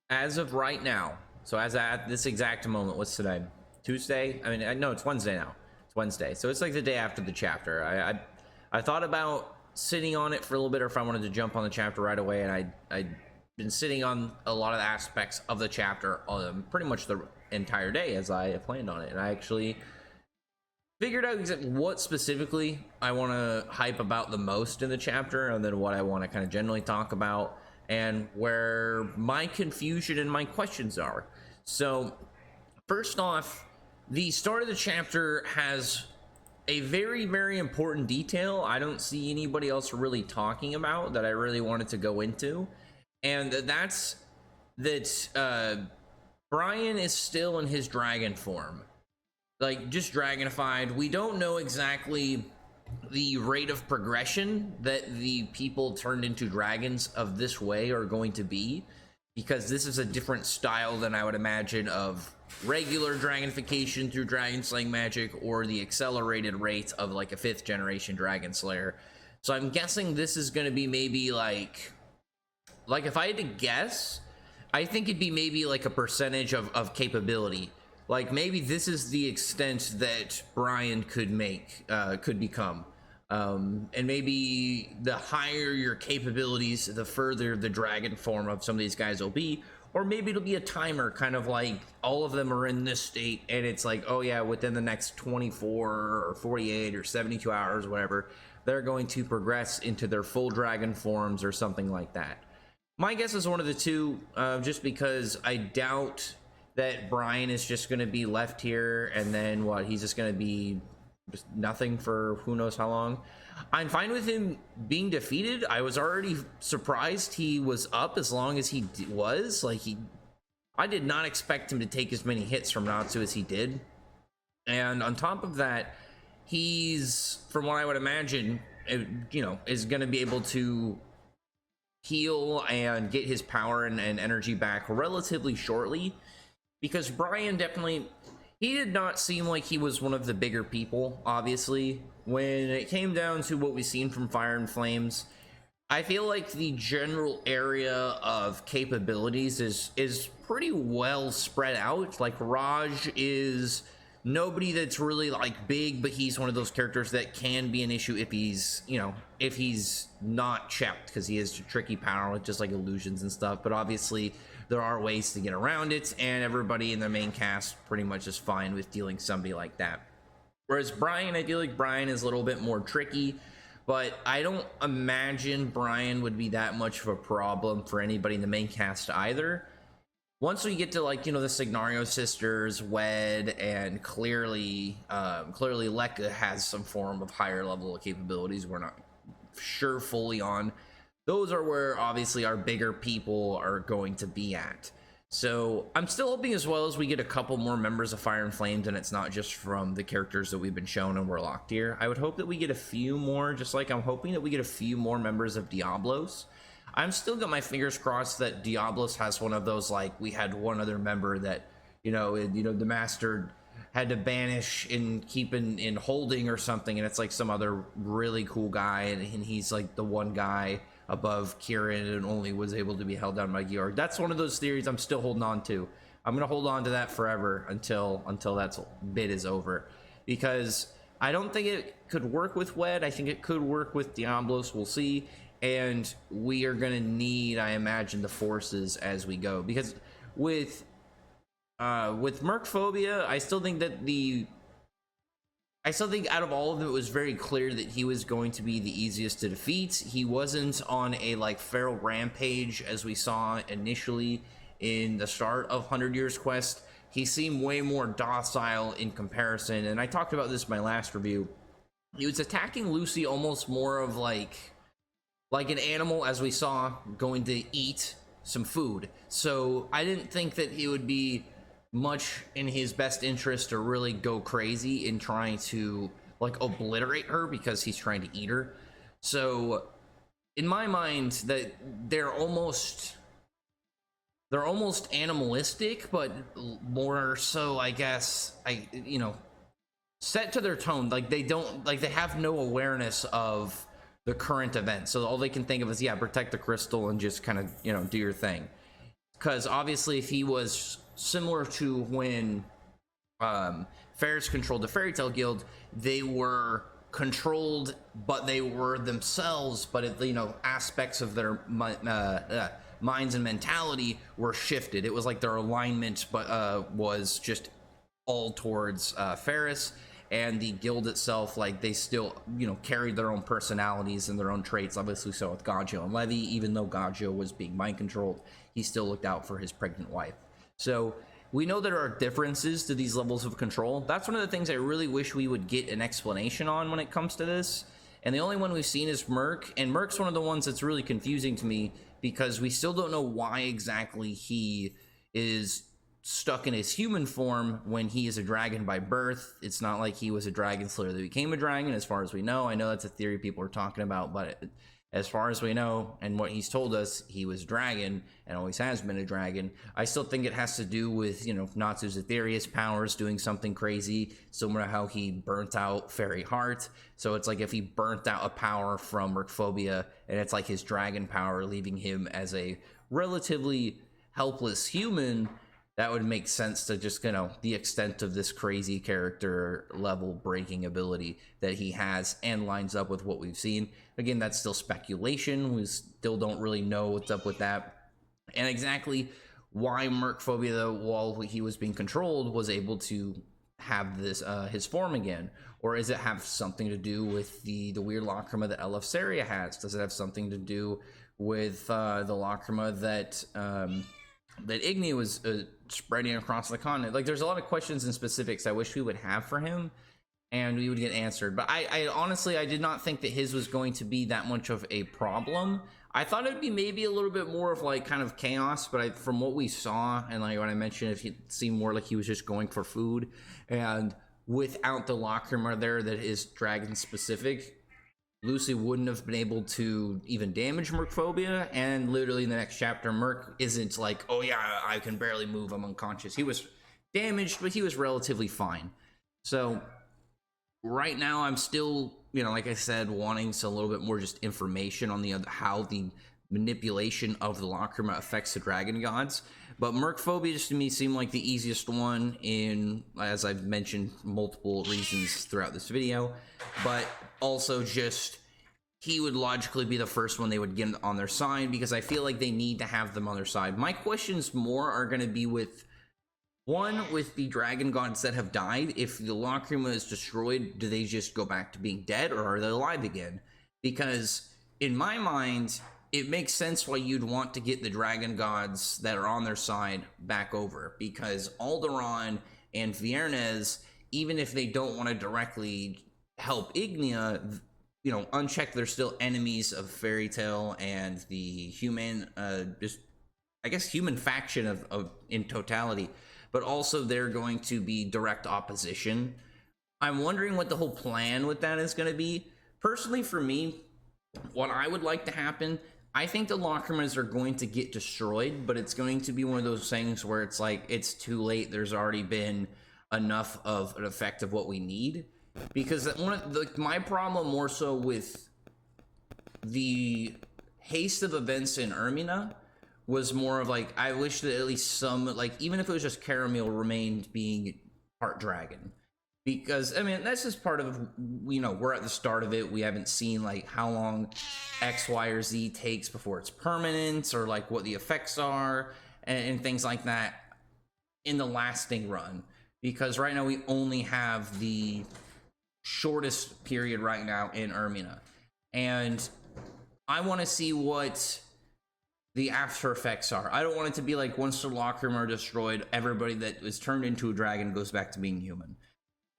as of right now, so as at this exact moment, what's today? Tuesday? I mean, I know it's Wednesday now. It's Wednesday, so it's like the day after the chapter. I thought about sitting on it for a little bit, or if I wanted to jump on the chapter right away, and I'd been sitting on a lot of the aspects of the chapter pretty much the entire day as I planned on it, and I actually figured out what specifically I want to hype about the most in the chapter, and then what I want to kind of generally talk about, and where my confusion and my questions are. So first off, the start of the chapter has a very, very important detail I don't see anybody else really talking about that I really wanted to go into, and that's that Brian is still in his dragon form, like just dragonified. We don't know exactly the rate of progression that the people turned into dragons of this way are going to be, because this is a different style than I would imagine of regular dragonification through dragon slaying magic, or the accelerated rate of like a 5th generation dragon slayer. So I'm guessing this is going to be maybe like if I had to guess, I think it'd be maybe like a percentage of capability. Like maybe this is the extent that Brian could become. And maybe the higher your capabilities, the further the dragon form of some of these guys will be. Or maybe it'll be a timer, kind of like all of them are in this state, and it's like, oh yeah, within the next 24 or 48 or 72 hours, whatever, they're going to progress into their full dragon forms or something like that. My guess is one of the two, just because I doubt that Brian is just going to be left here, and then what, he's just going to be just nothing for who knows how long. I'm fine with him being defeated. I was already surprised he was up as long as he was. Like, I did not expect him to take as many hits from Natsu as he did. And on top of that, he's, from what I would imagine, is going to be able to heal and get his power and energy back relatively shortly. Because Brian definitely, he did not seem like he was one of the bigger people, obviously. When it came down to what we've seen from Fire and Flames, I feel like the general area of capabilities is pretty well spread out. Like, Raj is nobody that's really like big, but he's one of those characters that can be an issue if he's, if he's not checked, because he has tricky power with just like illusions and stuff. But obviously there are ways to get around it, and everybody in the main cast pretty much is fine with dealing somebody like that. Whereas Brian, I feel like Brian is a little bit more tricky, but I don't imagine Brian would be that much of a problem for anybody in the main cast either. Once we get to, like, the Signario sisters wed, and clearly Lekka has some form of higher level of capabilities we're not sure fully on. Those are where obviously our bigger people are going to be at. So I'm still hoping, as well, as we get a couple more members of Fire and Flames, and it's not just from the characters that we've been shown and we're locked here. I would hope that we get a few more, just like I'm hoping that we get a few more members of Diablos. I'm still got my fingers crossed that Diablos has one of those, like we had one other member that, the master had to banish and keep in holding or something, and it's like some other really cool guy, and he's like the one guy above Kieran and only was able to be held down by Georg. That's one of those theories I'm still holding on to. I'm gonna hold on to that forever until that bit is over, because I don't think it could work with Wed. I think it could work with Diablos. We'll see. And we are gonna need, I imagine, the forces as we go, because with Merkphobia, I still think out of all of them, it was very clear that he was going to be the easiest to defeat. He wasn't on a like feral rampage as we saw initially in the start of 100 Years Quest. He seemed way more docile in comparison, and I talked about this in my last review. He was attacking Lucy almost more of like an animal, as we saw, going to eat some food. So I didn't think that he would be much in his best interest to really go crazy in trying to like obliterate her, because he's trying to eat her. So in my mind, that they're almost animalistic, but more so, I guess, set to their tone. Like they have no awareness of the current event, so all they can think of is, yeah, protect the crystal and just kind of do your thing. because obviously if he was similar to when Ferris controlled the Fairy Tale Guild, they were controlled, but they were themselves, but it, you know, aspects of their minds and mentality were shifted. It was like their alignment but was just all towards Ferris, and the guild itself, like, they still, you know, carried their own personalities and their own traits. Obviously so with Gagio and Levy, even though Gagio was being mind controlled, he still looked out for his pregnant wife. So we know there are differences to these levels of control. That's one of the things I really wish we would get an explanation on when it comes to this. And the only one we've seen is Merc, and Merc's one of the ones that's really confusing to me because we still don't know why exactly he is stuck in his human form when he is a dragon by birth. It's not like he was a dragon slayer that became a dragon, as far as we know. I know that's a theory people are talking about, but as far as we know, and what he's told us, he was dragon and always has been a dragon. I still think it has to do with, you know, Natsu's Aetherius powers doing something crazy, similar to how he burnt out Fairy Heart. So it's like if he burnt out a power from Merkphobia, and it's like his dragon power leaving him as a relatively helpless human, that would make sense to just, you know, the extent of this crazy character level breaking ability that he has and lines up with what we've seen. Again, that's still speculation. We still don't really know what's up with that. And exactly why Merkphobia, though, while he was being controlled, was able to have this his form again. Or does it have something to do with the weird lacrima that Eleftheria has? Does it have something to do with the lacrima that Igni was spreading across the continent? Like, there's a lot of questions and specifics I wish we would have for him and we would get answered. But I honestly, I did not think that his was going to be that much of a problem. I thought it'd be maybe a little bit more of like kind of chaos, but from what we saw, and like when I mentioned, if it seemed more like he was just going for food, and without the lacrima there that is dragon specific, Lucy wouldn't have been able to even damage Merkphobia. And literally in the next chapter, Merc isn't like, oh yeah, I can barely move, I'm unconscious. He was damaged, but he was relatively fine. So right now I'm still, you know, like I said, wanting a little bit more just information on how the manipulation of the lacrima affects the dragon gods. But Merkphobia just to me seemed like the easiest one, in, as I've mentioned, multiple reasons throughout this video, but also just he would logically be the first one they would get on their side, because I feel like they need to have them on their side. My questions more are going to be with the dragon gods that have died. If the lacrima is destroyed, do they just go back to being dead, or are they alive again? Because in my mind, it makes sense why you'd want to get the dragon gods that are on their side back over, because Alderon and Viernes, even if they don't want to directly help Ignia, you know, unchecked, they're still enemies of Fairy Tale and the human, just, I guess, human faction of in totality, but also they're going to be direct opposition. I'm wondering what the whole plan with that is going to be. Personally, for me, what I would like to happen, I think the lacrimas are going to get destroyed, but it's going to be one of those things where it's like, it's too late. There's already been enough of an effect of what we need. Because my problem more so with the haste of events in Ermina was more of like, I wish that at least some, like, even if it was just Caramel, remained being part dragon. Because, I mean, that's just part of, you know, we're at the start of it. We haven't seen, like, how long X, Y, or Z takes before it's permanent, or, like, what the effects are, and things like that in the lasting run. Because right now we only have the shortest period right now in Ermina. And I want to see what the after effects are. I don't want it to be like, once the lacrima are destroyed, everybody that was turned into a dragon goes back to being human.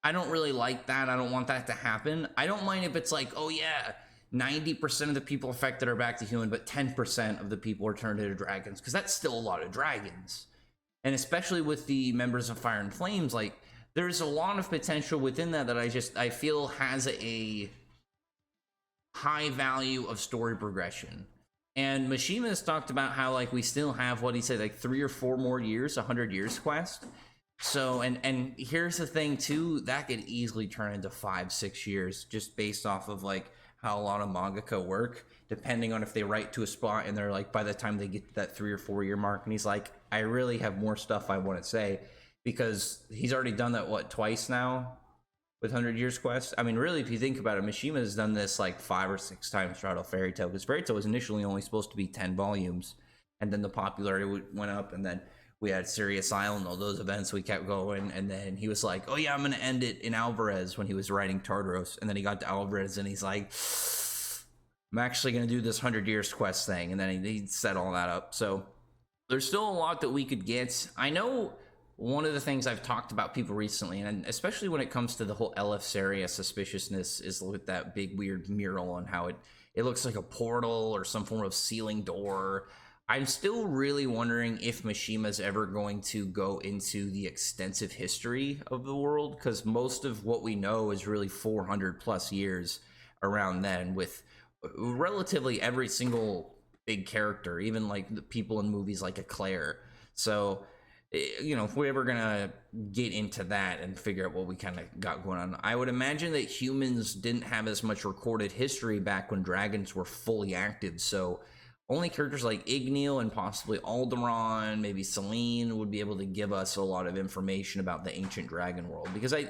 I don't really like that. I don't want that to happen. I don't mind if it's like, oh yeah, 90% of the people affected are back to human, but 10% of the people are turned into dragons, because that's still a lot of dragons. And especially with the members of Fire and Flames, like, there's a lot of potential within that I feel has a high value of story progression. And Mishima has talked about how, like, we still have, what he said, like 3 or 4 more years, 100 years quest. So, and here's the thing too, that could easily turn into 5-6 years, just based off of like how a lot of mangaka work. depending on if they write to a spot and they're like, by the time they get to that 3 or 4 year mark, and he's like, I really have more stuff I want to say, because he's already done that, what, twice now with 100 Years Quest? I mean, really, if you think about it, Mishima has done this like 5 or 6 times throughout Fairy Tail, because Fairy Tail was initially only supposed to be 10 volumes, and then the popularity went up, and then we had Sirius Island, all those events, we kept going, and then he was like, oh yeah, I'm gonna end it in Alvarez when he was writing Tartaros, and then he got to Alvarez and he's like, I'm actually gonna do this 100 Years Quest thing, and then he set all that up. So there's still a lot that we could get. I know one of the things I've talked about people recently, and especially when it comes to the whole LF Saria suspiciousness, is with that big weird mural and how it looks like a portal or some form of ceiling door. I'm still really wondering if Mishima's ever going to go into the extensive history of the world, because most of what we know is really 400 plus years around then, with relatively every single big character, even like the people in movies like Eclair. So, you know, if we're ever gonna get into that and figure out what we kind of got going on, I would imagine that humans didn't have as much recorded history back when dragons were fully active, so only characters like Igneel and possibly Alderon, maybe Selene, would be able to give us a lot of information about the ancient dragon world. Because I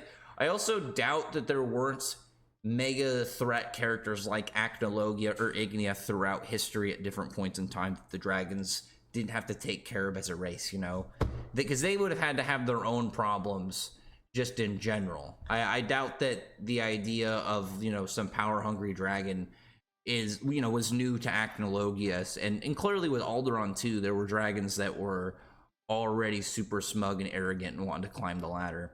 also doubt that there weren't mega threat characters like Acnologia or Ignia throughout history at different points in time that the dragons didn't have to take care of as a race, you know? Because they would have had to have their own problems just in general. I doubt that the idea of, you know, some power-hungry dragon is, you know, was new to Acnologia, and clearly with Alderon too, there were dragons that were already super smug and arrogant and wanted to climb the ladder.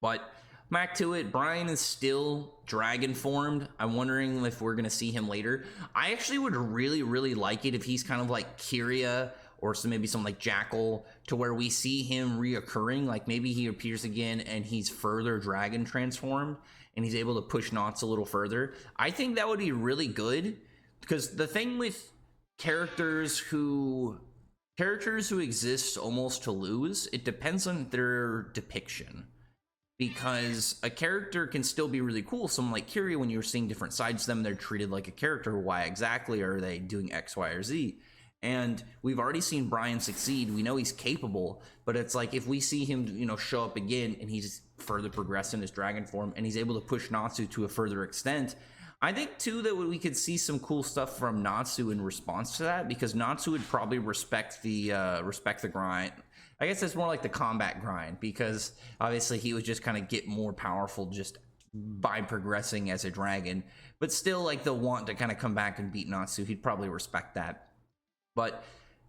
But back to it, Brian is still dragon formed. I'm wondering if we're gonna see him later. I actually would really like it if he's kind of like Kyria or maybe some like Jackal, to where we see him reoccurring, like maybe he appears again and he's further dragon transformed and he's able to push Knots a little further. I think that would be really good, because the thing with characters who exist almost to lose, it depends on their depiction. Because a character can still be really cool. Someone like Kyria, when you're seeing different sides of them, they're treated like a character. Why exactly are they doing X, Y, or Z? And we've already seen Brian succeed. We know he's capable, but it's like if we see him, you know, show up again and he's further progressed in his dragon form and he's able to push Natsu to a further extent, I think too that we could see some cool stuff from Natsu in response to that, because Natsu would probably respect the grind. I guess it's more like the combat grind, because obviously he would just kind of get more powerful just by progressing as a dragon, but still like the want to kind of come back and beat Natsu, he'd probably respect that. But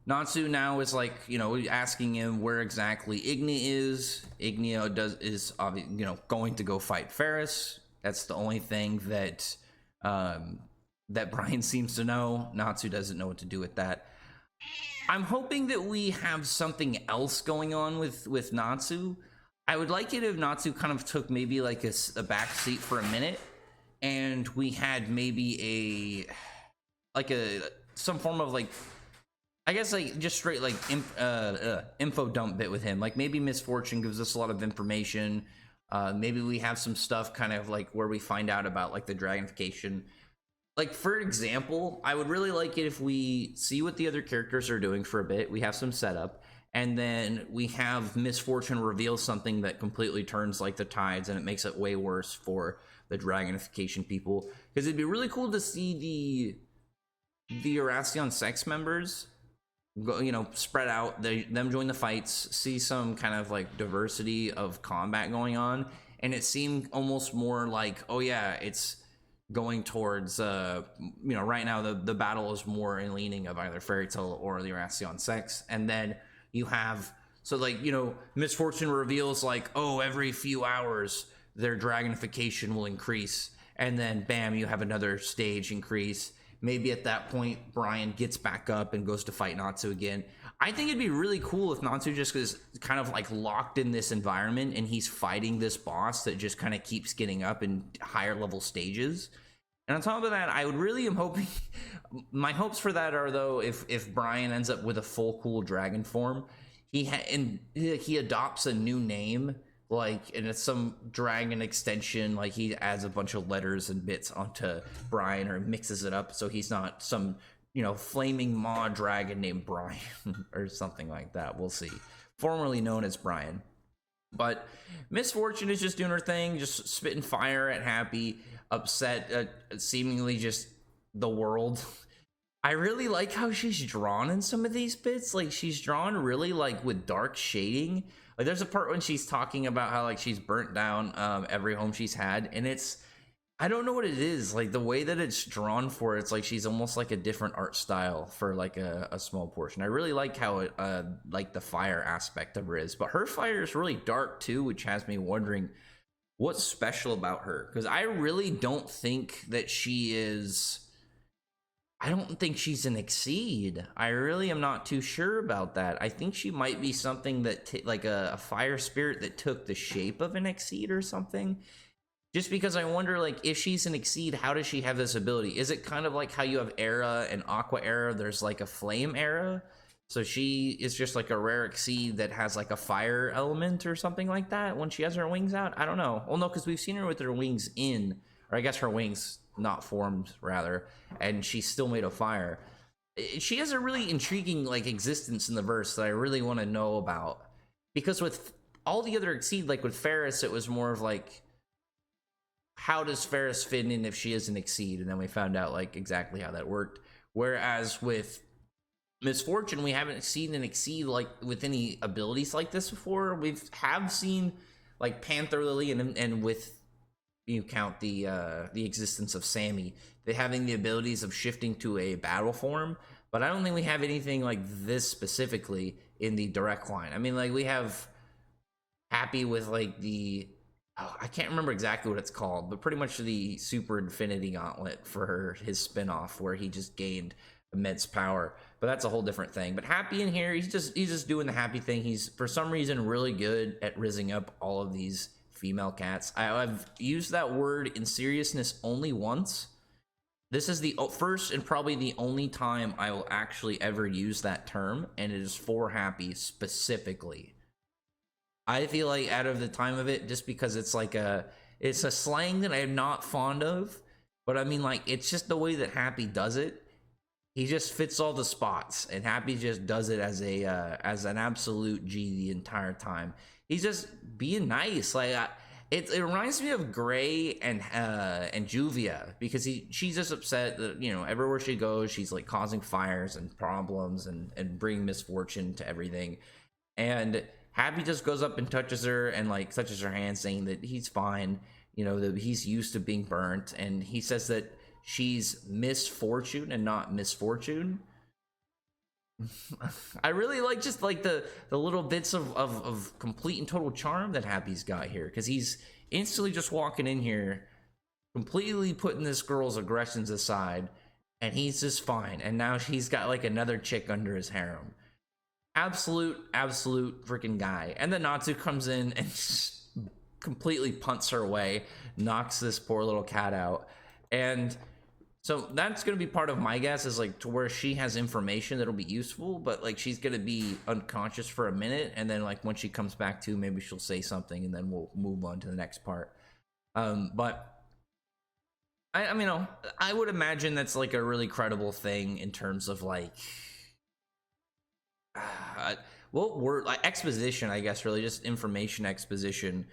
Natsu now is like, you know, asking him where exactly Ignia is. Ignia is obviously, you know, going to go fight Ferris. That's the only thing that that Brian seems to know. Natsu doesn't know what to do with that. I'm hoping that we have something else going on with Natsu. I would like it if Natsu kind of took maybe like a back seat for a minute, and we had maybe some form of like, I guess like just straight like info dump bit with him. Like maybe Misfortune gives us a lot of information. Maybe we have some stuff kind of like where we find out about like the Dragonification. Like, for example, I would really like it if we see what the other characters are doing for a bit. We have some setup, and then we have Misfortune reveal something that completely turns like the tides, and it makes it way worse for the Dragonification people. Because it'd be really cool to see the Arason Six members go, you know, spread out, them join the fights, see some kind of like diversity of combat going on, and it seemed almost more like, oh yeah, it's going towards you know, right now the battle is more in leaning of either Fairy Tail or the Arason Six, and then you have, so like, you know, Misfortune reveals like, oh, every few hours their Dragonification will increase, and then bam, you have another stage increase. Maybe at that point Brian gets back up and goes to fight Natsu again. I think it'd be really cool if Natsu just is kind of like locked in this environment and he's fighting this boss that just kind of keeps getting up in higher level stages. And on top of that, I would really am hoping, my hopes for that are though, if Brian ends up with a full cool dragon form, he adopts a new name like, and it's some dragon extension, like he adds a bunch of letters and bits onto Brian or mixes it up so he's not some, you know, flaming maw dragon named Brian or something like that. We'll see. Formerly known as Brian. But Misfortune is just doing her thing, just spitting fire at Happy, upset seemingly just the world. I really like how she's drawn in some of these bits. Like, she's drawn really like with dark shading. Like, there's a part when she's talking about how like she's burnt down every home she's had, and it's, I don't know what it is, like the way that it's drawn for, it's like she's almost like a different art style for like a small portion. I really like how it like the fire aspect of her is, but her fire is really dark too, which has me wondering what's special about her, because I really don't think that she is, I don't think she's an Exceed. I really am not too sure about that. I think she might be something that like a fire spirit that took the shape of an Exceed or something. Just because I wonder, like, if she's an Exceed, how does she have this ability? Is it kind of like how you have Era and Aqua Era? There's like a Flame Era. So she is just like a rare Exceed that has like a fire element or something like that when she has her wings out. I don't know. Well, no, because we've seen her with her wings in, or I guess her wings not formed rather, and she's still made of fire. She has a really intriguing like existence in the verse that I really want to know about, because with all the other Exceed, like with Ferris, it was more of like, how does Ferris fit in if she is an Exceed? And then we found out like exactly how that worked. Whereas with Misfortune, we haven't seen an Exceed like with any abilities like this before. Have seen like Panther Lily and with, you count the existence of Sammy, they having the abilities of shifting to a battle form, but I don't think we have anything like this specifically in the direct line. I mean, like, we have Happy with like the, I can't remember exactly what it's called, but pretty much the Super Infinity Gauntlet for his spin-off where he just gained immense power, but that's a whole different thing. But Happy in here, he's just doing the Happy thing. He's for some reason really good at rizzing up all of these female cats. I've used that word in seriousness only once. This is the first and probably the only time I will actually ever use that term, and it is for Happy specifically. I feel like out of the time of it, just because it's like it's a slang that I'm not fond of, but I mean, like, it's just the way that Happy does it. He just fits all the spots, and Happy just does it as an absolute G the entire time. He's just being nice. Like, it reminds me of Gray and Juvia, because she's just upset that, you know, everywhere she goes, she's like causing fires and problems and bringing misfortune to everything. And Happy just goes up and touches her and like touches her hand, saying that he's fine, you know, that he's used to being burnt, and he says that she's Misfortune and not Misfortune. I really like just like the little bits of complete and total charm that Happy's got here, because he's instantly just walking in here, completely putting this girl's aggressions aside, and he's just fine. And now he's got like another chick under his harem. Absolute freaking guy. And then Natsu comes in and just completely punts her away, knocks this poor little cat out. And so that's going to be part of my guess, is like to where she has information that'll be useful, but like she's going to be unconscious for a minute, and then like when she comes back to, maybe she'll say something, and then we'll move on to the next part. But I mean, I would imagine that's like a really credible thing in terms of like, what word, like exposition, I guess, really just information exposition,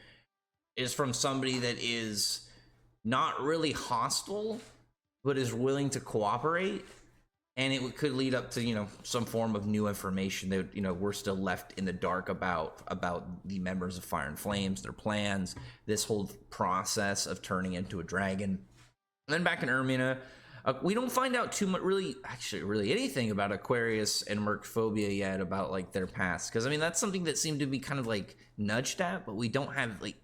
is from somebody that is not really hostile, but is willing to cooperate, and it could lead up to, you know, some form of new information that, you know, we're still left in the dark about the members of Fire and Flames, their plans, this whole process of turning into a dragon. And then back in Ermina, we don't find out too much, really anything about Aquarius and Merkphobia yet, about like their past, because I mean, that's something that seemed to be kind of like nudged at, but we don't have like,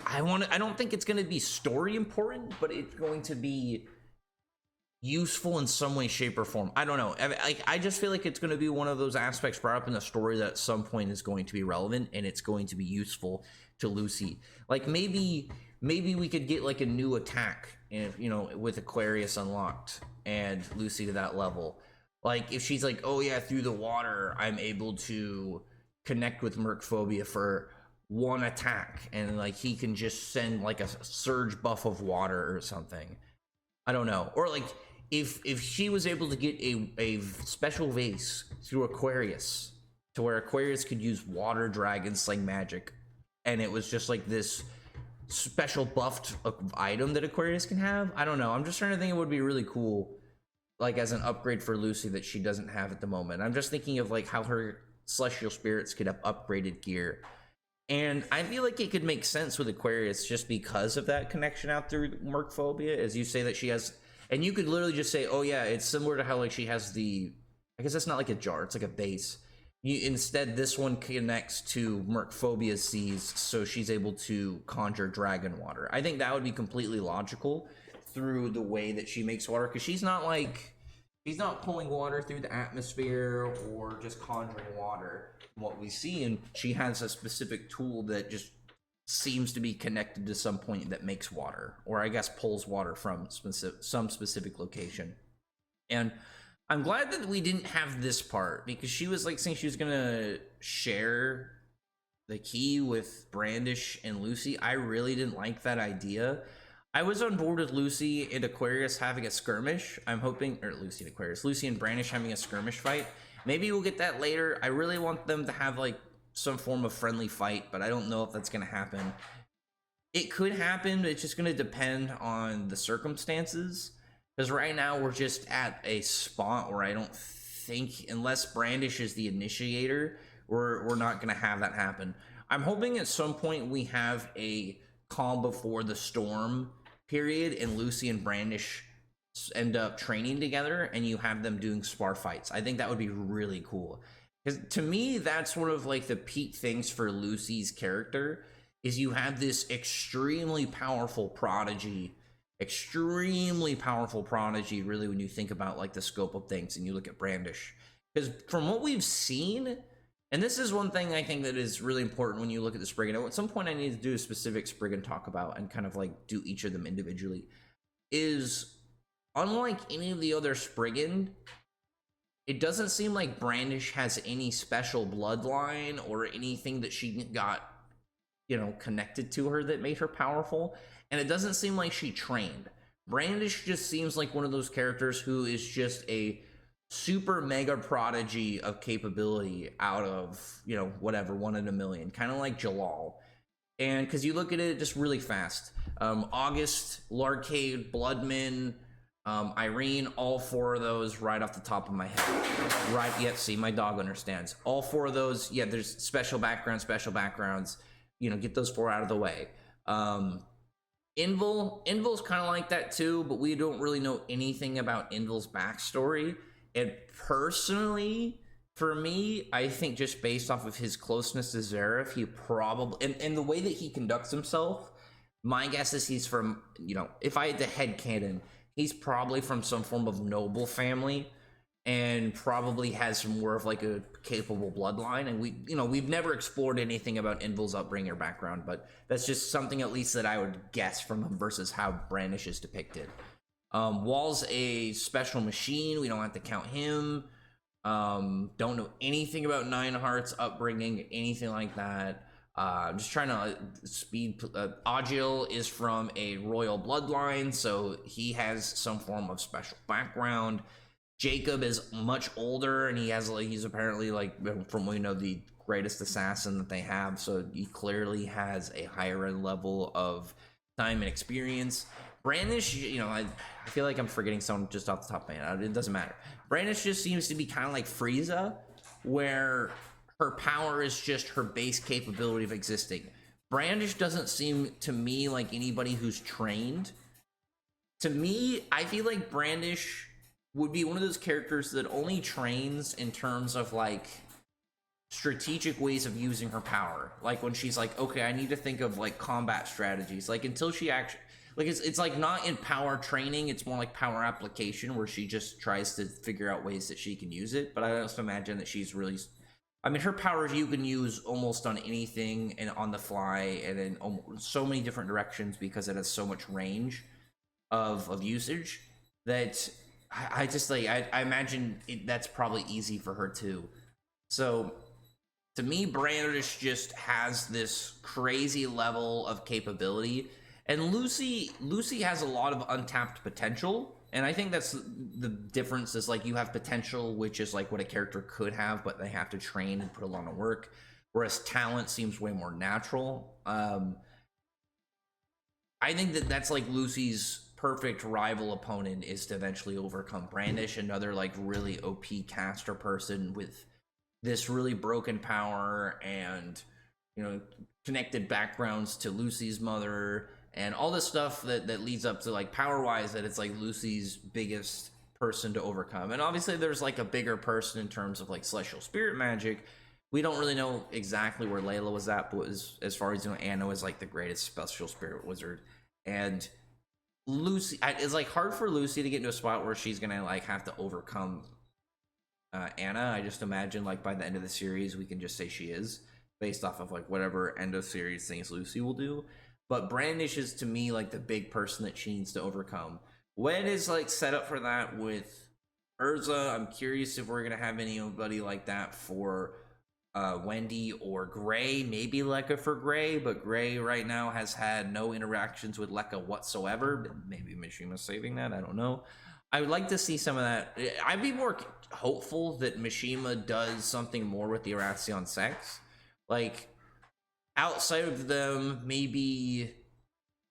I don't think it's going to be story important, but it's going to be useful in some way, shape, or form. I don't know. I just feel like it's going to be one of those aspects brought up in the story that at some point is going to be relevant, and it's going to be useful to Lucy. Like maybe we could get like a new attack, and, you know, with Aquarius unlocked and Lucy to that level. Like if she's like, oh yeah, through the water, I'm able to connect with Merkphobia for one attack and like he can just send like a surge buff of water or something. I don't know. Or like if she was able to get a special vase through Aquarius to where Aquarius could use water dragon sling magic, and it was just like this special buffed item that Aquarius can have. I don't know. I'm just trying to think it would be really cool, like as an upgrade for Lucy that she doesn't have at the moment. I'm just thinking of like how her celestial spirits could have upgraded gear. And I feel like it could make sense with Aquarius just because of that connection out through Merkphobia, as you say that she has. And you could literally just say, oh yeah, it's similar to how like she has the, I guess that's not like a jar, it's like a base. Instead, this one connects to Merkphobia's seas, so she's able to conjure dragon water. I think that would be completely logical through the way that she makes water, because she's not pulling water through the atmosphere or just conjuring water. What we see, and she has a specific tool that just seems to be connected to some point that makes water, or I guess pulls water from some specific location. And I'm glad that we didn't have this part, because she was like saying she was gonna share the key with Brandish and Lucy. I really didn't like that idea. I was on board with Lucy and Aquarius having a skirmish. I'm hoping, or Lucy and Aquarius, Lucy and Brandish having a skirmish fight. Maybe we'll get that later. I really want them to have like some form of friendly fight, but I don't know if that's gonna happen. It could happen, but it's just gonna depend on the circumstances. Because right now we're just at a spot where I don't think, unless Brandish is the initiator, we're not going to have that happen. I'm hoping at some point we have a calm before the storm period, and Lucy and Brandish end up training together, and you have them doing spar fights. I think that would be really cool. Because to me, that's one of like the peak things for Lucy's character, is you have this extremely powerful prodigy really, when you think about like the scope of things and you look at Brandish. Because from what we've seen, and this is one thing I think that is really important when you look at the Spriggan, at some point I need to do a specific Spriggan talk about and kind of like do each of them individually, is unlike any of the other Spriggan, it doesn't seem like Brandish has any special bloodline or anything that she got, you know, connected to her that made her powerful. And it doesn't seem like she trained. Brandish just seems like one of those characters who is just a super mega prodigy of capability out of, you know, whatever, 1 in a million. Kind of like Jalal. And because you look at it just really fast. August, Larcade, Bloodman, Irene, all 4 of those right off the top of my head. Right, yep, see, my dog understands. All 4 of those, yeah, there's special backgrounds. You know, get those 4 out of the way. Invil's kind of like that too, but we don't really know anything about Invil's backstory. And personally, for me, I think just based off of his closeness to Zareth, he probably, and the way that he conducts himself, my guess is he's from, you know, if I had to headcanon, he's probably from some form of noble family, and probably has more of like a capable bloodline. And we, you know, we've never explored anything about Invil's upbringing or background, but that's just something at least that I would guess from him versus how Brandish is depicted. Wall's a special machine. We don't have to count him. Don't know anything about Nine Hearts upbringing, anything like that. I'm just trying to speed. Agil is from a royal bloodline, so he has some form of special background. Jacob is much older, and he's apparently, like, from what we know, the greatest assassin that they have, so he clearly has a higher end level of time and experience. Brandish, you know, I feel like I'm forgetting someone just off the top of my head. It doesn't matter. Brandish just seems to be kind of like Frieza, where her power is just her base capability of existing. Brandish doesn't seem to me like anybody who's trained. To me, I feel like Brandish would be one of those characters that only trains in terms of like strategic ways of using her power. Like when she's like, okay, I need to think of like combat strategies. Like until she actually, like it's like not in power training, it's more like power application, where she just tries to figure out ways that she can use it. But I also imagine that she's really, I mean, her powers you can use almost on anything and on the fly and in so many different directions, because it has so much range of usage that I just like, I imagine that's probably easy for her too. So to me, Brandish just has this crazy level of capability, and Lucy has a lot of untapped potential. And I think that's the difference, is like you have potential, which is like what a character could have, but they have to train and put a lot of work. Whereas talent seems way more natural. I think that's like Lucy's perfect rival opponent, is to eventually overcome Brandish, another like really OP caster person with this really broken power and, you know, connected backgrounds to Lucy's mother and all this stuff that leads up to, like, power-wise, that it's like Lucy's biggest person to overcome. And obviously there's like a bigger person in terms of like celestial spirit magic. We don't really know exactly where Layla was at, but as far as you know, Anna was like the greatest celestial spirit wizard. And Lucy, it's like hard for Lucy to get into a spot where she's gonna like have to overcome Anna. I just imagine like by the end of the series we can just say she is, based off of like whatever end of series things Lucy will do. But Brandish is to me like the big person that she needs to overcome. When is like set up for that with Urza? I'm curious if we're gonna have anybody like that for Wendy or Gray. Maybe Lekka for Gray, but Gray right now has had no interactions with Lekka whatsoever. Maybe Mishima's saving that, I don't know. I would like to see some of that. I'd be more hopeful that Mishima does something more with the Arason Six. Like, outside of them, maybe...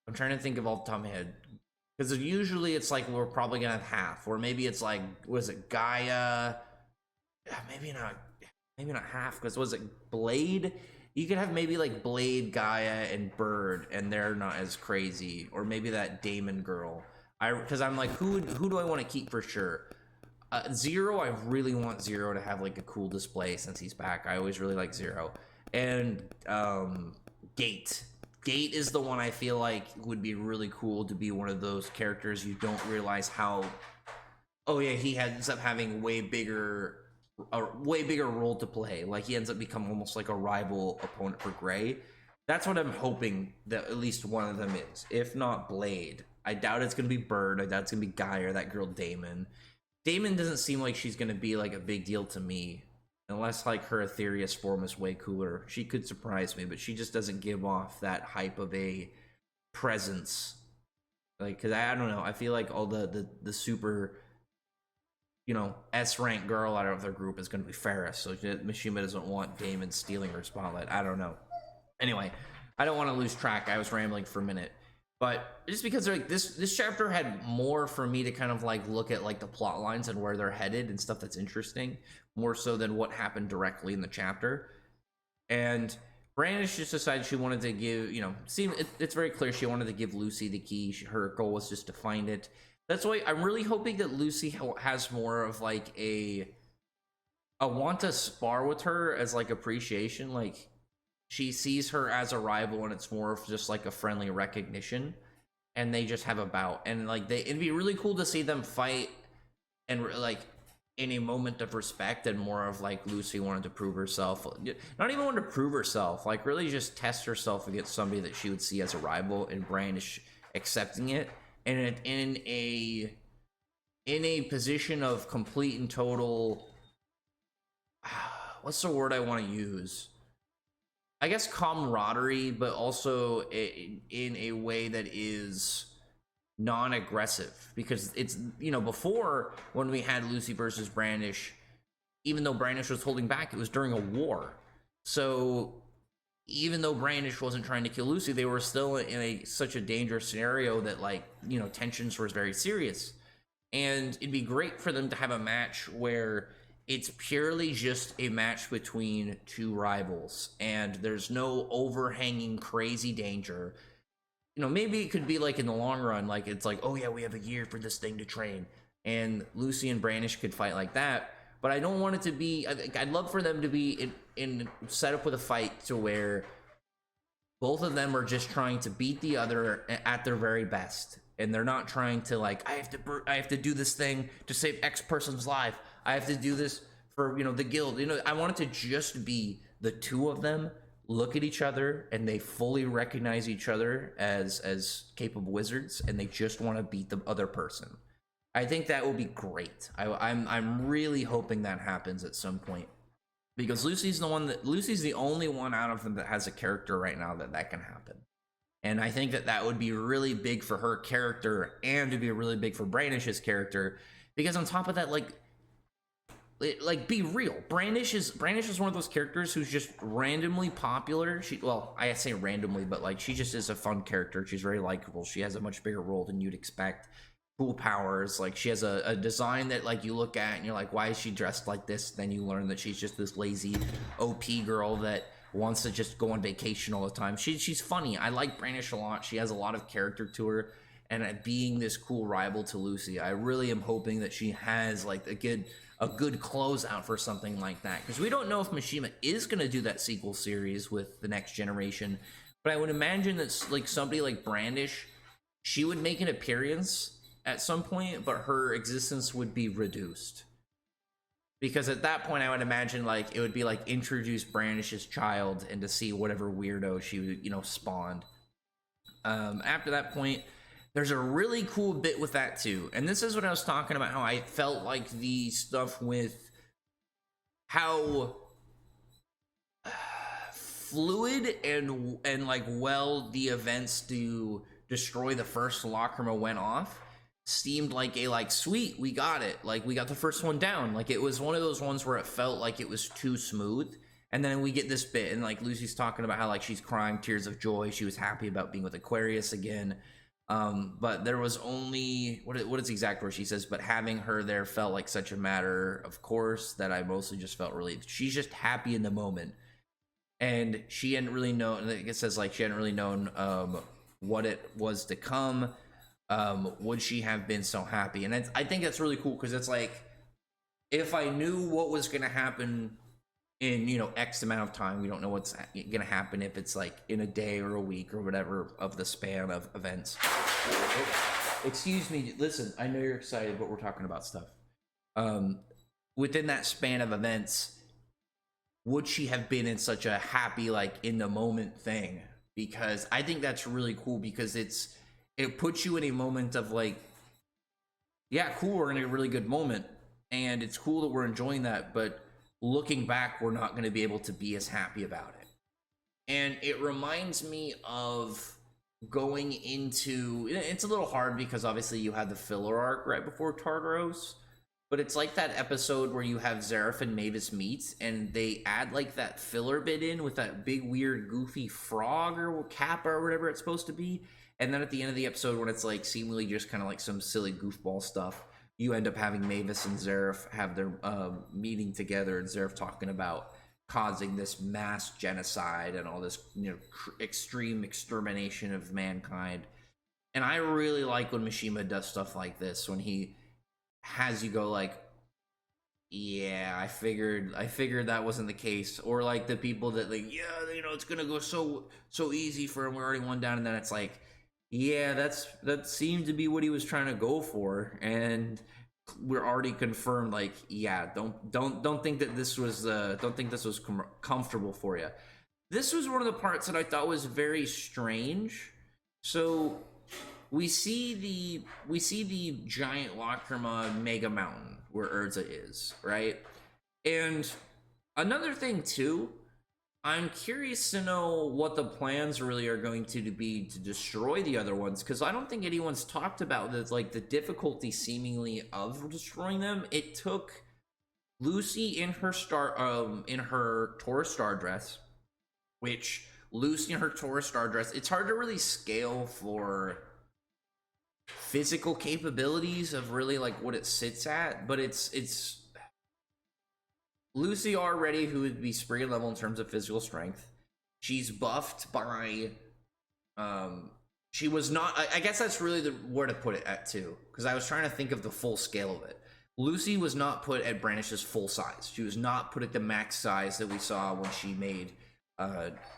I'm trying to think of off the top of my head. Because usually it's like we're probably going to have half. Or maybe it's like, was it Gaia? Maybe not half, because was it Blade? You could have maybe like Blade, Gaia, and Bird, and they're not as crazy. Or maybe that Damon girl. Because I'm like, who do I want to keep for sure? Zero, I really want Zero to have like a cool display since he's back. I always really like Zero. And Gate. Gate is the one I feel like would be really cool to be one of those characters you don't realize how... Oh yeah, he ends up having a way bigger role to play. Like he ends up becoming almost like a rival opponent for Gray. That's what I'm hoping that at least one of them is. If not Blade. I doubt it's going to be Bird. I doubt it's going to be Guy or that girl Damon. Damon doesn't seem like she's going to be like a big deal to me. Unless like her Aetherius form is way cooler. She could surprise me, but she just doesn't give off that hype of a presence. Like, because I don't know. I feel like all the super, you know, S-rank girl out of their group is going to be Ferris. So Mishima doesn't want Damon stealing her spotlight. I don't know. Anyway, I don't want to lose track. I was rambling for a minute. But just because like this chapter had more for me to kind of like look at like the plot lines and where they're headed and stuff that's interesting, more so than what happened directly in the chapter. And Brandish just decided she wanted to give, you know, it's very clear she wanted to give Lucy the key. Her goal was just to find it. That's why I'm really hoping that Lucy has more of like a want to spar with her as like appreciation. Like, she sees her as a rival and it's more of just like a friendly recognition, and they just have a bout. And like it'd be really cool to see them fight and like in a moment of respect, and more of like Lucy wanted to prove herself, not even wanted to prove herself, like really just test herself against somebody that she would see as a rival, and Brandish accepting it, and in a position of complete and total, what's the word I want to use? I guess camaraderie, but also in a way that is non-aggressive. Because it's, you know, before when we had Lucy versus Brandish, even though Brandish was holding back, it was during a war. So even though Brandish wasn't trying to kill Lucy, they were still in such a dangerous scenario that, like, you know, tensions were very serious. And it'd be great for them to have a match where it's purely just a match between two rivals, and there's no overhanging crazy danger. You know, maybe it could be like in the long run, like it's like, oh yeah, we have a year for this thing to train, and Lucy and Brandish could fight like that. But I don't want it to be, I'd love for them to be in set up with a fight to where both of them are just trying to beat the other at their very best. And they're not trying to like, I have to do this thing to save X person's life. I have to do this for, you know, the guild. You know, I want it to just be the two of them look at each other and they fully recognize each other as capable wizards, and they just want to beat the other person. I think that will be great. I'm really hoping that happens at some point, because Lucy's the only one out of them that has a character right now that can happen. And I think that would be really big for her character, and to be really big for Brandish's character, because on top of that, like be real, Brandish is one of those characters who's just randomly popular. I say randomly, but like she just is a fun character. She's very likable. She has a much bigger role than you'd expect. Cool powers. Like she has a design that like you look at and you're like, why is she dressed like this? Then you learn that she's just this lazy OP girl that wants to just go on vacation all the time. She's funny. I like Brandish a lot. She has a lot of character to her, and being this cool rival to Lucy, I really am hoping that she has like a good closeout for something like that, because we don't know if Mishima is going to do that sequel series with the next generation, but I would imagine that like somebody like Brandish, she would make an appearance at some point, but her existence would be reduced. Because at that point, I would imagine like it would be like introduce Brandish's child and to see whatever weirdo she spawned. After that point, there's a really cool bit with that too, and this is what I was talking about. How I felt like the stuff with how fluid and like the events to destroy the first Lacrima went off. Seemed like sweet, we got it, like we got the first one down. Like it was one of those ones where it felt like it was too smooth, and then we get this bit and like Lucy's talking about how like she's crying tears of joy, she was happy about being with Aquarius again, but there was only what is the exact word she says, but having her there felt like such a matter of course that I mostly just felt relieved. She's just happy in the moment, and she hadn't really known, it says like she hadn't really known what it was to come. Would she have been so happy? And I think that's really cool, because it's like, if I knew what was going to happen in X amount of time, we don't know what's going to happen if it's like in a day or a week or whatever of the span of events. Excuse me, listen, I know you're excited, but we're talking about stuff. Within that span of events, would she have been in such a happy, like in the moment thing? Because I think that's really cool, because it puts you in a moment of like, yeah, cool, we're in a really good moment, and it's cool that we're enjoying that, but looking back, we're not going to be able to be as happy about it. And it reminds me of going into, it's a little hard because obviously you had the filler arc right before Tartaros, but it's like that episode where you have Xerath and Mavis meet, and they add like that filler bit in with that big weird goofy frog or kappa or whatever it's supposed to be. And then at the end of the episode, when it's like seemingly just kind of like some silly goofball stuff, you end up having Mavis and Xerath have their meeting together, and Xerath talking about causing this mass genocide and all this extreme extermination of mankind. And I really like when Mishima does stuff like this, when he has you go like, yeah, I figured that wasn't the case. Or like the people that like, yeah, it's gonna go so easy for him, we're already one down, and then it's like, yeah, that seemed to be what he was trying to go for, and we're already confirmed. Like, yeah, don't think that this was comfortable for you. This was one of the parts that I thought was very strange. So we see the giant Lacrima mega mountain where Urza is, right? And another thing too, I'm curious to know what the plans really are going to be to destroy the other ones, because I don't think anyone's talked about the difficulty seemingly of destroying them. It took Lucy in her Taurus star dress, which Lucy in her Taurus star dress, it's hard to really scale for physical capabilities of really like what it sits at, but it's Lucy already, who would be spring level in terms of physical strength. She's buffed by she was not, I guess that's really the where to put it at too, because I was trying to think of the full scale of it. Lucy was not put at Brandish's full size. She was not put at the max size that we saw when she made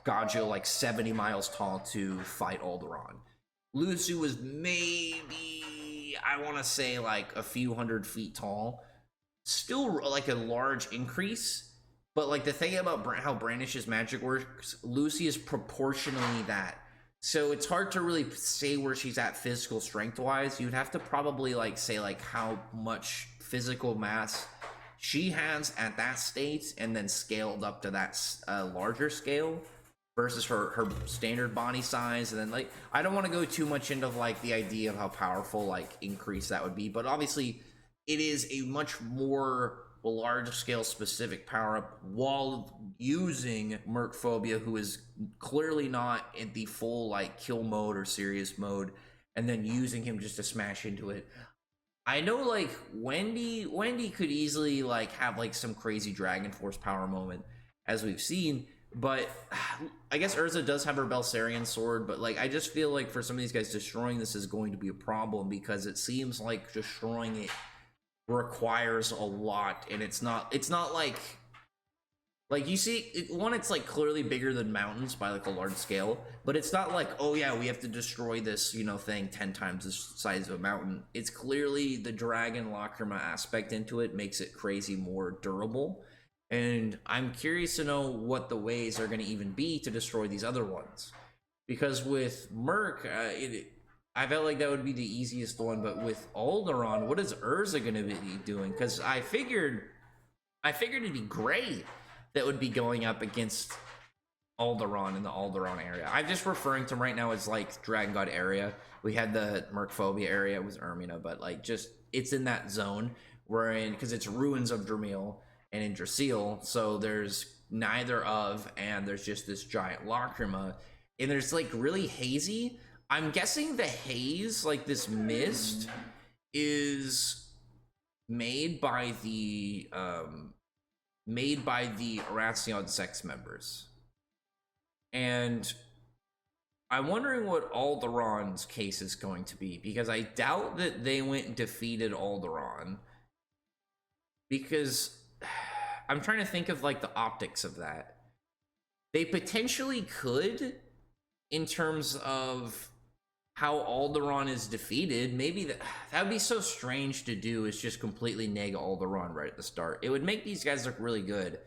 Gajo like 70 miles tall to fight Alderon. Lucy was maybe, I want to say like a few 100 feet tall. Still like a large increase, but like the thing about how Brandish's magic works, Lucy is proportionally that. So it's hard to really say where she's at physical strength wise. You'd have to probably like say like how much physical mass she has at that state and then scaled up to that larger scale versus her standard body size. And then, like, I don't want to go too much into like the idea of how powerful like increase that would be, but obviously it is a much more large scale specific power up while using Merkphobia, who is clearly not in the full like kill mode or serious mode, and then using him just to smash into it. I know like Wendy could easily like have like some crazy Dragon Force power moment as we've seen, but I guess Urza does have her Belsarian sword, but like I just feel like for some of these guys, destroying this is going to be a problem because it seems like destroying it requires a lot, and it's not like you see it's like clearly bigger than mountains by like a large scale, but it's not like, oh yeah, we have to destroy this, you know, thing 10 times the size of a mountain. It's clearly the dragon lacrima aspect into it makes it crazy more durable, and I'm curious to know what the ways are going to even be to destroy these other ones, because with Merc I felt like that would be the easiest one, but with Alderon, what is Urza going to be doing? Because I figured it'd be great that would be going up against Alderon in the Alderon area. I'm just referring to him right now as like Dragon God area. We had the Merkphobia area with Ermina, but like just it's in that zone we're in because it's Ruins of Dramil and Yggdrasil, so there's neither of, and there's just this giant lacrima, and there's like really hazy. I'm guessing the haze, like this mist, is made by the Arason Six members, and I'm wondering what Alderon's case is going to be, because I doubt that they went and defeated Alderon, because I'm trying to think of like the optics of that. They potentially could, in terms of how Alderon is defeated. Maybe that would be so strange to do, is just completely neg Alderon right at the start. It would make these guys look really good,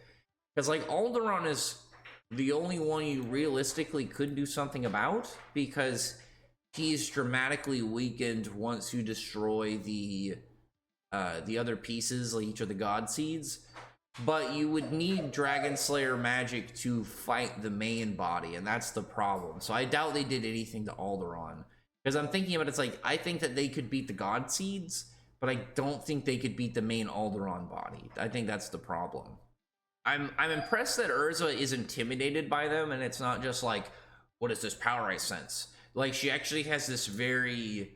because like Alderon is the only one you realistically could do something about, because he's dramatically weakened once you destroy the other pieces, like each of the god seeds. But you would need Dragon Slayer magic to fight the main body, and that's the problem. So I doubt they did anything to Alderon, because I'm thinking about it's like, I think that they could beat the god seeds, but I don't think they could beat the main Alderon body. I think that's the problem. I'm impressed that Urza is intimidated by them, and it's not just like, what is this power I sense? Like, she actually has this very,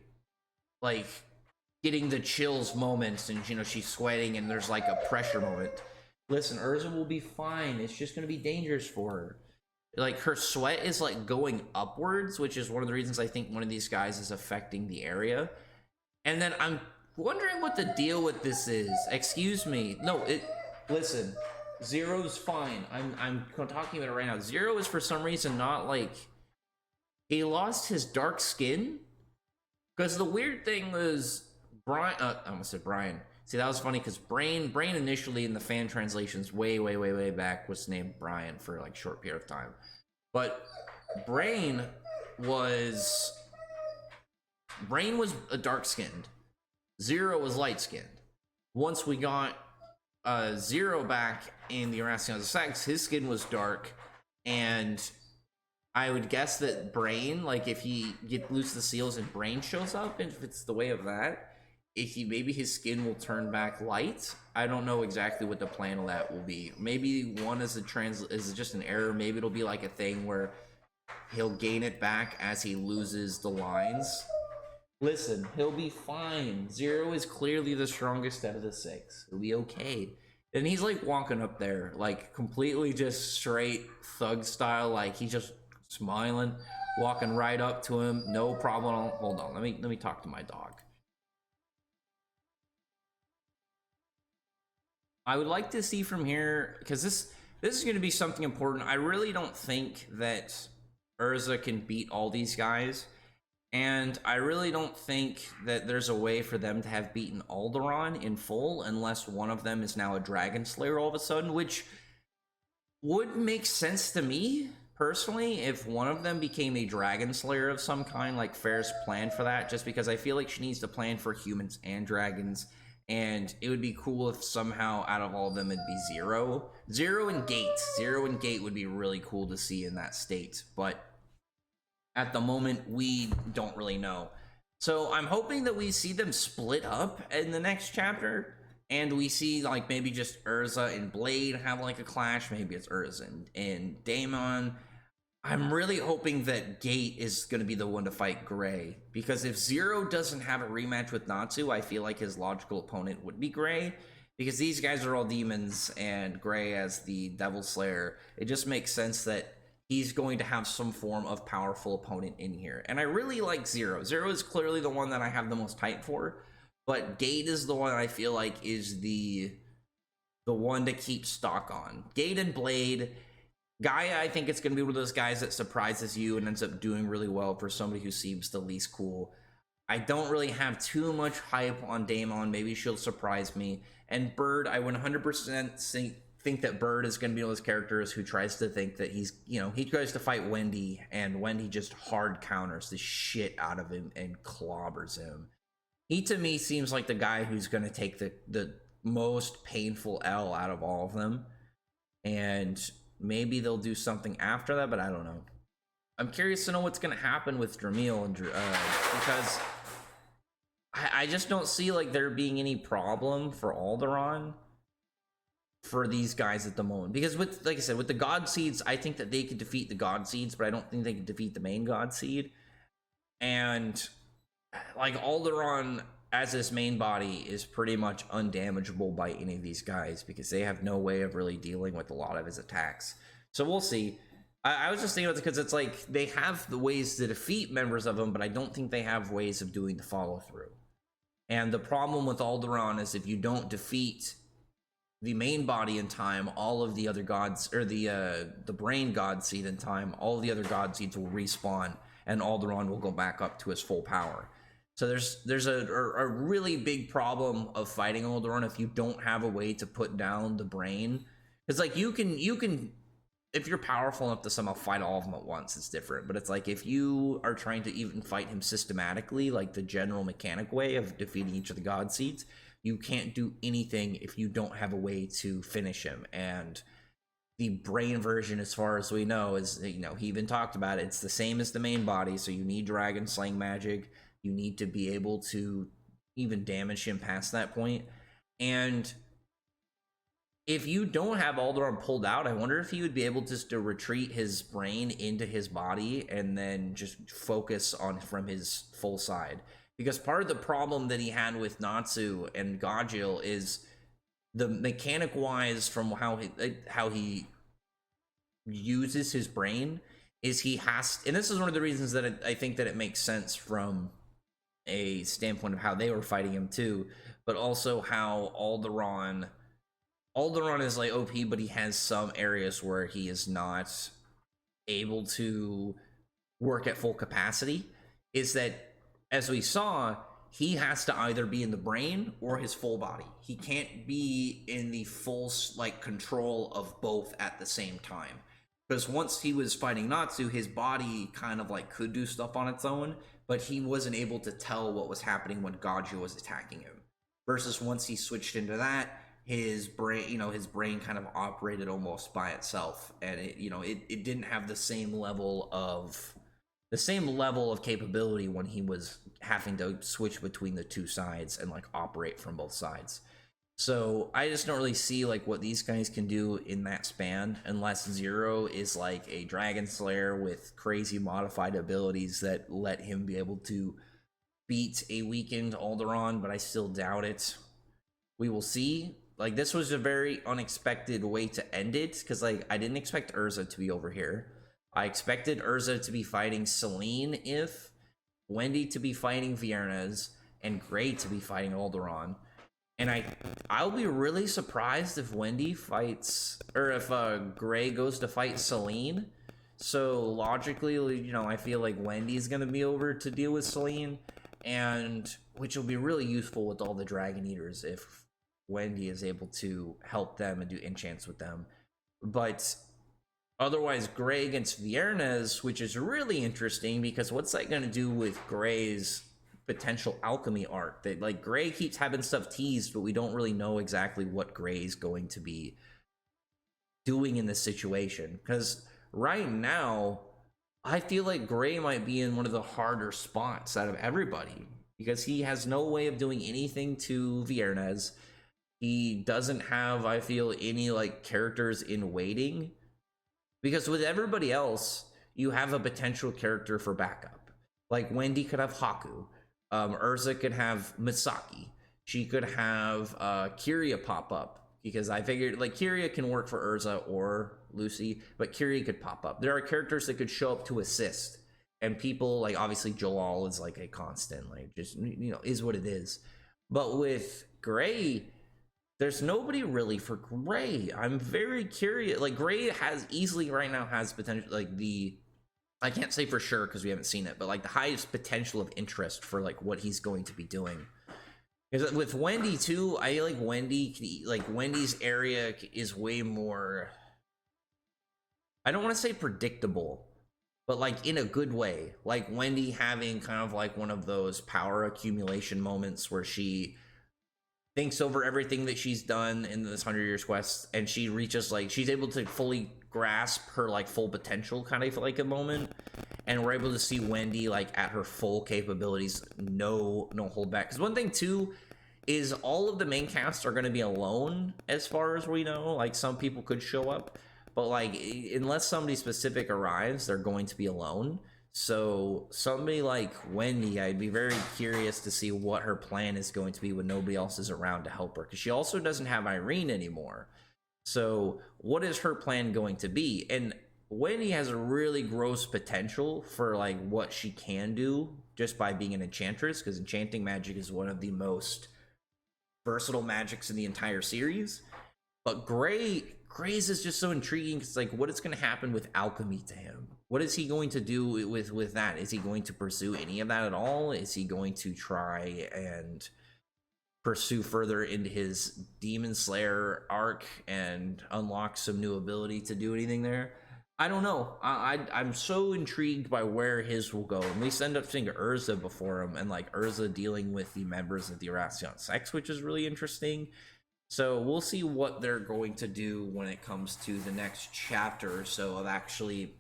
like, getting the chills moments, and, you know, she's sweating, and there's, like, a pressure moment. Listen, Urza will be fine. It's just going to be dangerous for her. Like, her sweat is, like, going upwards, which is one of the reasons I think one of these guys is affecting the area. And then I'm wondering what the deal with this is. Excuse me. No, listen. Zero's fine. I'm talking about it right now. Zero is for some reason not like, he lost his dark skin, because the weird thing was Brian. I almost said Brian. See, that was funny because Brain initially in the fan translations way back was named Brian for like a short period of time, but Brain was a dark skinned. Zero was light skinned. Once we got Zero back in the Arason Six, his skin was dark, and I would guess that Brain, like if he get loose the seals and Brain shows up, and if it's the way of that, maybe his skin will turn back light. I don't know exactly what the plan of that will be. Maybe one is is just an error. Maybe it'll be like a thing where he'll gain it back as he loses the lines. Listen, he'll be fine. Zero is clearly the strongest out of the six. He'll be okay. And he's like walking up there, like completely just straight thug style, like he's just smiling, walking right up to him, no problem. Hold on, let me talk to my dog. I would like to see from here, because this is going to be something important. I really don't think that Urza can beat all these guys, and I really don't think that there's a way for them to have beaten Alderon in full unless one of them is now a Dragon Slayer all of a sudden, which would make sense to me personally if one of them became a Dragon Slayer of some kind, like Fair's plan for that, just because I feel like she needs to plan for humans and dragons, and it would be cool if somehow out of all of them it'd be Zero. Zero and Gate would be really cool to see in that state, but at the moment we don't really know. So I'm hoping that we see them split up in the next chapter, and we see like maybe just Urza and Blade have like a clash. Maybe it's Urza and Daemon. I'm really hoping that Gate is going to be the one to fight Gray, because if Zero doesn't have a rematch with Natsu, I feel like his logical opponent would be Gray, because these guys are all demons and Gray as the Devil Slayer. It just makes sense that he's going to have some form of powerful opponent in here. And I really like Zero. Zero is clearly the one that I have the most hype for, but Gate is the one I feel like is the one to keep stock on. Gate and Blade. Gaia, I think it's going to be one of those guys that surprises you and ends up doing really well for somebody who seems the least cool. I don't really have too much hype on Daemon. Maybe she'll surprise me. And Bird, I 100% think that Bird is going to be one of those characters who tries to think that he's, he tries to fight Wendy, and Wendy just hard counters the shit out of him and clobbers him. He, to me, seems like the guy who's going to take the most painful L out of all of them. And maybe they'll do something after that, but I don't know. I'm curious to know what's going to happen with Dramil, and because I just don't see like there being any problem for Alderon for these guys at the moment. Because with, like I said, with the God Seeds, I think that they could defeat the God Seeds, but I don't think they could defeat the main God Seed. And like Alderon as his main body is pretty much undamageable by any of these guys, because they have no way of really dealing with a lot of his attacks. So we'll see. I was just thinking about it because it's like they have the ways to defeat members of them, but I don't think they have ways of doing the follow through. And the problem with Alderon is if you don't defeat the main body in time, all of the other gods, or the brain God Seed in time, all of the other God Seeds will respawn, and Alderon will go back up to his full power. So there's a really big problem of fighting Alderon if you don't have a way to put down the brain. Because like you can if you're powerful enough to somehow fight all of them at once, it's different. But it's like if you are trying to even fight him systematically, like the general mechanic way of defeating each of the God Seeds, you can't do anything if you don't have a way to finish him. And the brain version, as far as we know, is, he even talked about it, it's the same as the main body, so you need dragon slaying magic. You need to be able to even damage him past that point. And if you don't have Alderon pulled out, I wonder if he would be able just to retreat his brain into his body and then just focus on from his full side. Because part of the problem that he had with Natsu and Gajil is the mechanic-wise from how he uses his brain is he has, and this is one of the reasons that I think that it makes sense from a standpoint of how they were fighting him too, but also how Alderon is like OP, but he has some areas where he is not able to work at full capacity. Is that, as we saw, he has to either be in the brain or his full body. He can't be in the full like control of both at the same time. Because once he was fighting Natsu, his body kind of like could do stuff on its own, but he wasn't able to tell what was happening when Gajil was attacking him. Versus once he switched into that, his brain kind of operated almost by itself, and it didn't have the same level of capability when he was having to switch between the two sides and like operate from both sides. So I just don't really see like what these guys can do in that span, unless Zero is like a Dragon Slayer with crazy modified abilities that let him be able to beat a weakened Alderon, but I still doubt it. We will see. Like, this was a very unexpected way to end it, because like I didn't expect Urza to be over here. I expected Urza to be fighting Celine, Wendy to be fighting Viernes, and Gray to be fighting Alderon. And I'll be really surprised if Wendy fights, or if Gray goes to fight Celine. So logically, I feel like Wendy's gonna be over to deal with Celine, and which will be really useful with all the Dragon Eaters if Wendy is able to help them and do enchants with them. But otherwise, Gray against Viernes, which is really interesting, because what's that going to do with Gray's potential alchemy arc. That like Gray keeps having stuff teased, but we don't really know exactly what Gray's going to be doing in this situation. Because right now, I feel like Gray might be in one of the harder spots out of everybody, because he has no way of doing anything to Viernes. He doesn't have, I feel, any like characters in waiting, because with everybody else, you have a potential character for backup. Like Wendy could have Haku, Urza could have Misaki, she could have Kiria pop up, because I figured like Kiria can work for Urza or Lucy, but Kiria could pop up. There are characters that could show up to assist, and people like obviously Jalal is like a constant, like just, you know, is what it is. But with Gray, there's nobody really for Gray. I'm very curious. Like Gray has easily right now has potential, like the, I can't say for sure because we haven't seen it, but like the highest potential of interest for like what he's going to be doing. Because with Wendy too, I like Wendy, like Wendy's area is way more, I don't want to say predictable, but like in a good way. Like Wendy having kind of like one of those power accumulation moments where she thinks over everything that she's done in this 100 Years quest, and she reaches like, she's able to fully grasp her like full potential, kind of like a moment, and we're able to see Wendy like at her full capabilities, no hold back. Because one thing too is all of the main cast are going to be alone as far as we know. Like some people could show up, but like unless somebody specific arrives, they're going to be alone. So somebody like Wendy, I'd be very curious to see what her plan is going to be when nobody else is around to help her, because she also doesn't have Irene anymore. So what is her plan going to be? And Wendy has a really gross potential for like what she can do just by being an enchantress, because enchanting magic is one of the most versatile magics in the entire series. But Gray's is just so intriguing. It's like, what is going to happen with alchemy to him? What is he going to do with that? Is he going to pursue any of that at all? Is he going to try and pursue further into his Demon Slayer arc and unlock some new ability to do anything there? I don't know. I'm so intrigued by where his will go. And we end up seeing Urza before him, and like Urza dealing with the members of the Arason Six, which is really interesting. So we'll see what they're going to do when it comes to the next chapter or so of actually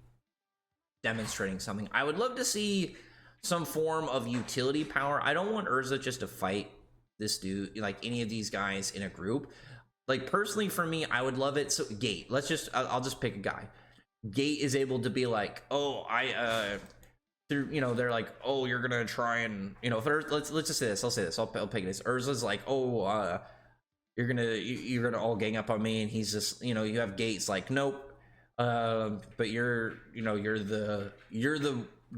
demonstrating something. I would love to see some form of utility power. I don't want Urza just to fight this dude, like any of these guys in a group. Like personally for me, I would love it. So Gate, I'll just pick a guy. Gate is able to be like, oh, through, you know, they're like, oh, you're gonna try and, you know, if let's just say this, I'll pick this. Urza's like, oh, you're gonna all gang up on me, and he's just, you know, you have Gates like, nope, but you're the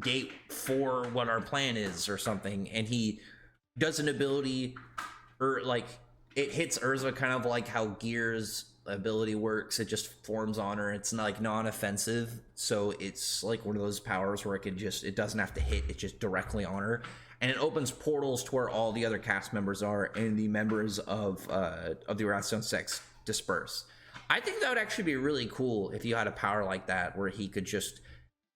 gate for what our plan is or something, and he does an ability, or like it hits Urza kind of like how Gear's ability works. It just forms on her. It's not like non-offensive, so it's like one of those powers where it doesn't have to hit, it's just directly on her, and it opens portals to where all the other cast members are, and the members of the Arason Six disperse. I think that would actually be really cool if you had a power like that, where he could just,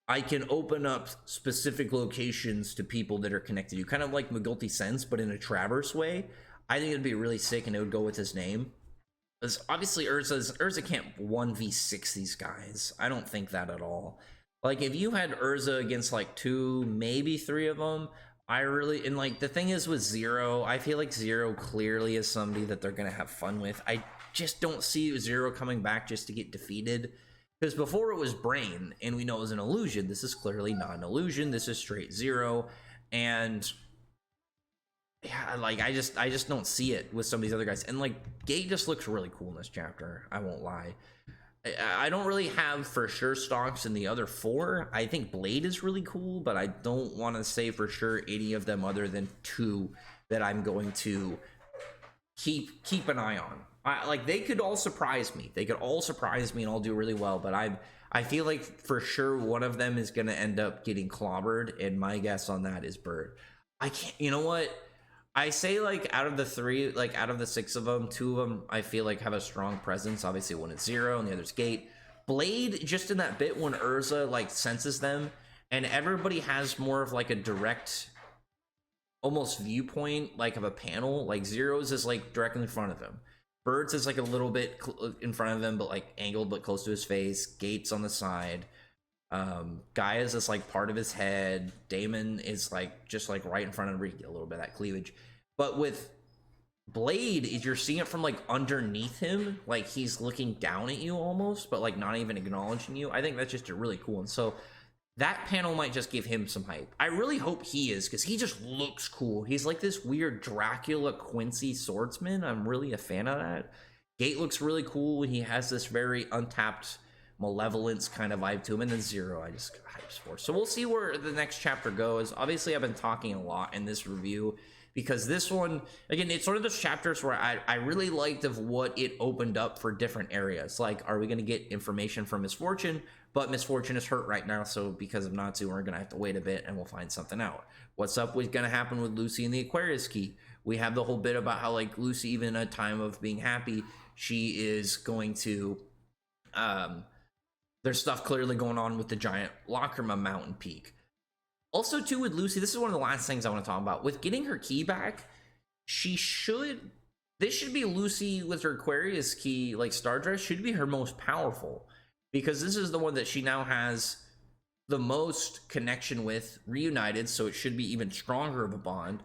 I can open up specific locations to people that are connected to you, kind of like Magulti Sense, but in a Traverse way. I think it'd be really sick, and it would go with his name. Because obviously Urza can't 1v6 these guys. I don't think that at all. Like if you had Urza against like 2, maybe 3 of them, and like the thing is with Zero, I feel like Zero clearly is somebody that they're gonna have fun with. I just don't see Zero coming back just to get defeated. Because before it was Brain, and we know it was an illusion. This is clearly not an illusion. This is straight Zero. And yeah, like I just don't see it with some of these other guys. And like Gate just looks really cool in this chapter, I won't lie. I don't really have for sure stocks in the other 4. I think Blade is really cool, but I don't want to say for sure any of them other than 2 that I'm going to keep an eye on. Like they could all surprise me. They could all surprise me and all do really well, but I feel like for sure one of them is going to end up getting clobbered, and my guess on that is Bird. I can't, you know what? I say like out of the 3, like out of the 6 of them, 2 of them I feel like have a strong presence. Obviously one is Zero and the other's Gate. Blade, just in that bit when Urza like senses them, and everybody has more of like a direct almost viewpoint like of a panel. Like Zero's is like directly in front of him. Birds is like a little bit in front of him, but like angled but close to his face. Gates on the side. Gaia's is like part of his head. Damon is like just like right in front of Ricky, a little bit of that cleavage. But with Blade, is you're seeing it from like underneath him, like he's looking down at you almost, but like not even acknowledging you. I think that's just a really cool one. So that panel might just give him some hype. I really hope he is, because he just looks cool. He's like this weird Dracula Quincy swordsman. I'm really a fan of that. Gate looks really cool. He has this very untapped malevolence kind of vibe to him. And then Zero, I just hypes for. So we'll see where the next chapter goes. Obviously, I've been talking a lot in this review, because this one, again, it's one of those chapters where I really liked of what it opened up for different areas. Like, are we going to get information from Misfortune? But Misfortune is hurt right now, so because of Natsu, we're going to have to wait a bit and we'll find something out. What's up with going to happen with Lucy and the Aquarius key? We have the whole bit about how, like, Lucy, even in a time of being happy, she is going to... there's stuff clearly going on with the giant Lacrima mountain peak. Also, too, with Lucy, this is one of the last things I want to talk about. With getting her key back, this should be Lucy with her Aquarius key, like Stardress, should be her most powerful. Because this is the one that she now has the most connection with, reunited, so it should be even stronger of a bond.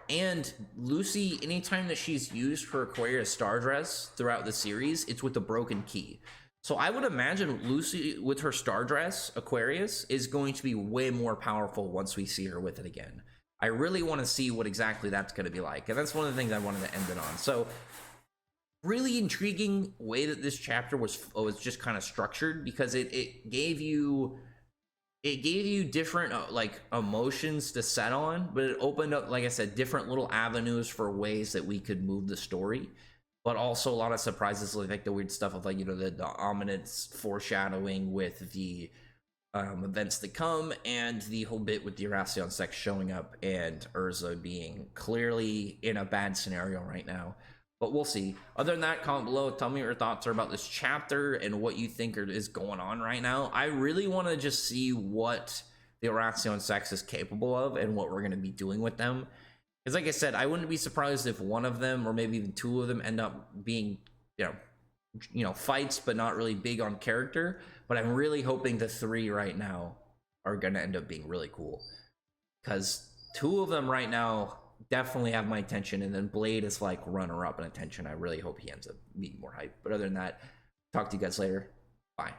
And Lucy, anytime that she's used her Aquarius Stardress throughout the series, it's with a broken key. So I would imagine Lucy with her Stardress Aquarius is going to be way more powerful once we see her with it again. I really want to see what exactly that's going to be like, and that's one of the things I wanted to end it on. So really intriguing way that this chapter was just kind of structured, because it gave you different like emotions to set on, but it opened up, like I said, different little avenues for ways that we could move the story. But also a lot of surprises, like the weird stuff of, like, you know, the ominous foreshadowing with the events to come, and the whole bit with the Arason Six showing up and Urza being clearly in a bad scenario right now. But we'll see. Other than that, comment below. Tell me what your thoughts are about this chapter and what you think is going on right now. I really want to just see what the Arason Six is capable of and what we're going to be doing with them. Because, like I said, I wouldn't be surprised if one of them, or maybe even two of them, end up being, you know, fights, but not really big on character. But I'm really hoping the three right now are going to end up being really cool. Because two of them right now definitely have my attention, and then Blade is like runner-up in attention. I really hope he ends up being more hype. But other than that, talk to you guys later. Bye.